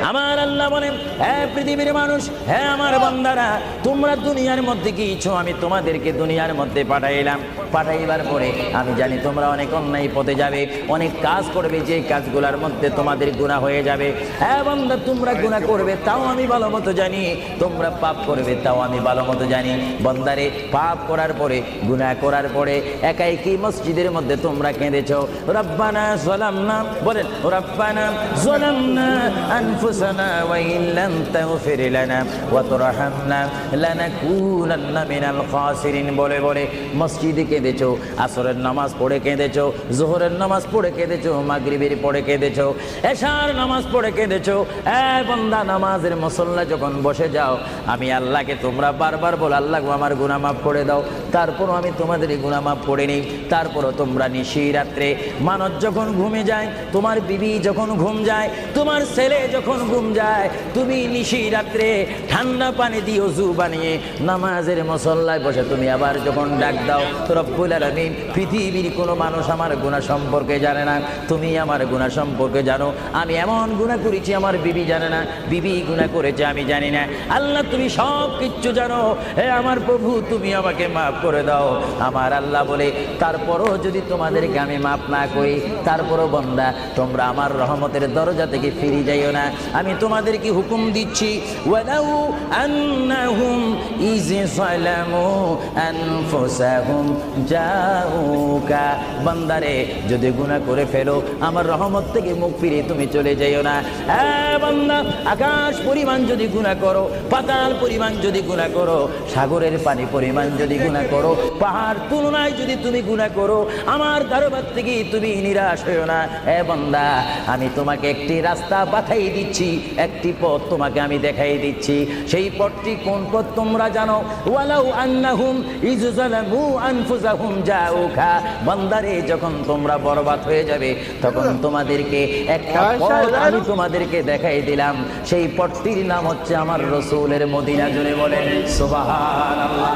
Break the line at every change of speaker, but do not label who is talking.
আমার আল্লাহ বলেন, হে পৃথিবীর মানুষ, হে আমার বান্দারা, তোমরা দুনিয়ার মধ্যে গিয়েছো, আমি তোমাদেরকে দুনিয়ার মধ্যে পাঠাইলাম। পাঠাইবার পরে আমি জানি তোমরা অনেক অন্যায় পথে যাবে, অনেক কাজ করবে, যে কাজগুলোর মধ্যে তোমাদের গুনাহ হয়ে যাবে। হ্যাঁ বান্দা, তোমরা গুনাহ করবে তাও আমি ভালো মতো জানি, তোমরা পাপ করবে তাও আমি ভালো মতো জানি। বান্দারে, পাপ করার পরে, গুনাহ করার পরে একাই কি মসজিদের মধ্যে তোমরা কেঁদেছো, রব্বানা যালামনা, বলেন রব্বানা যালামনা আনফুসানা ওয়া ইন লাম তাগফির লানা ওয়া তুরহামনা লানাকুনান্না মিনাল খাসিরিন বলে বলে মসজিদে কেঁদেছো, আসরের নামাজ পড়ে কেঁদেছো, যোহরের নামাজ পড়ে কেঁদেছো, মাগরিবের পড়ে কেঁদেছো, এশার নামাজ পড়ে কেঁদেছো। এ বান্দা, নামাজের মুসল্লা যখন বসে যাও, আমি আল্লাহকে তোমরা বারবার বল, আল্লাহ আমার গুনাহ মাফ করে দাও। তারপরও আমি তোমাদের গুনাহ মাফ করে নিই। তারপরও তোমরা নিশি রাত্রে, মানুষ যখন ঘুমে যায়, তোমার বিবি যখন ঘুম যায়, তোমার ছেলে যখন ঘুম যায়, তুমি নিশি রাত্রে ঠান্ডা পানি দিয়ে ওযু বানিয়ে নামাজের মুসল্লায় বসে তুমি আবার যখন ডাক দাও, রব্বুল আলামিন, পৃথিবীর কোনো মানুষ আমার গুনাহ সম্পর্কে জানে না, তুমি আমার গুনাহ সম্পর্কে জানো। আমি এমন গুনাহ করেছি আমার বিবি জানে না, বিবি গুনাহ করেছে আমি জানি না। আল্লাহ, তুমি সব কিচ্ছু জানো। হে আমার প্রভু, তুমি আমাকে মাফ করে দাও। আমার আল্লাহ বলে, তারপরও যদি তোমাদেরকে আমি মাফ না করি, তারপরও বান্দা, তোমরা আমার রহমতের দরজা থেকে ফিরে যাইও না। আমি তোমাদেরকে হুকুম দিচ্ছি, ওয়ালাউ আন্নাহুম ইয যালামু আনফুসাহুম জাউকা, বান্দারে, যদি গুনাহ করে ফেলো, আমার রহমত থেকে মুখ ফিরে তুমি চলে যাইও না। হ্যাঁ বান্দা, আকাশ পরিমাণ যদি গুনাহ করো, পাতাল পরিমাণ যদি গুনাহ করো, সাগরের পানি পরিমাণ যদি গুনাহ করো, পাহাড় তুলনায় যদি তুমি গুনাহ করো, আমার দরবার থেকে তুমি নিরাশ হইও না। হে বান্দা, আমি তোমাকে একটি রাস্তা পাঠাই দিচ্ছি, একটি পথ তোমাকে আমি দেখাই দিচ্ছি। সেই পথটি কোন পথ তোমরা জানো? ওয়ালাউ আন্নাহুম ইয যালামু আনফুসাহুম জাউকা, বান্দারে, যখন তোমরা বরবাদ হয়ে যাবে, তখন তোমাদেরকে একটা পথ আমি তোমাদেরকে দেখাই দিলাম। সেই পথটির নাম হচ্ছে আমার রাসূলের মদিনা। জুড়ে বলেন সুবহানাল্লাহ।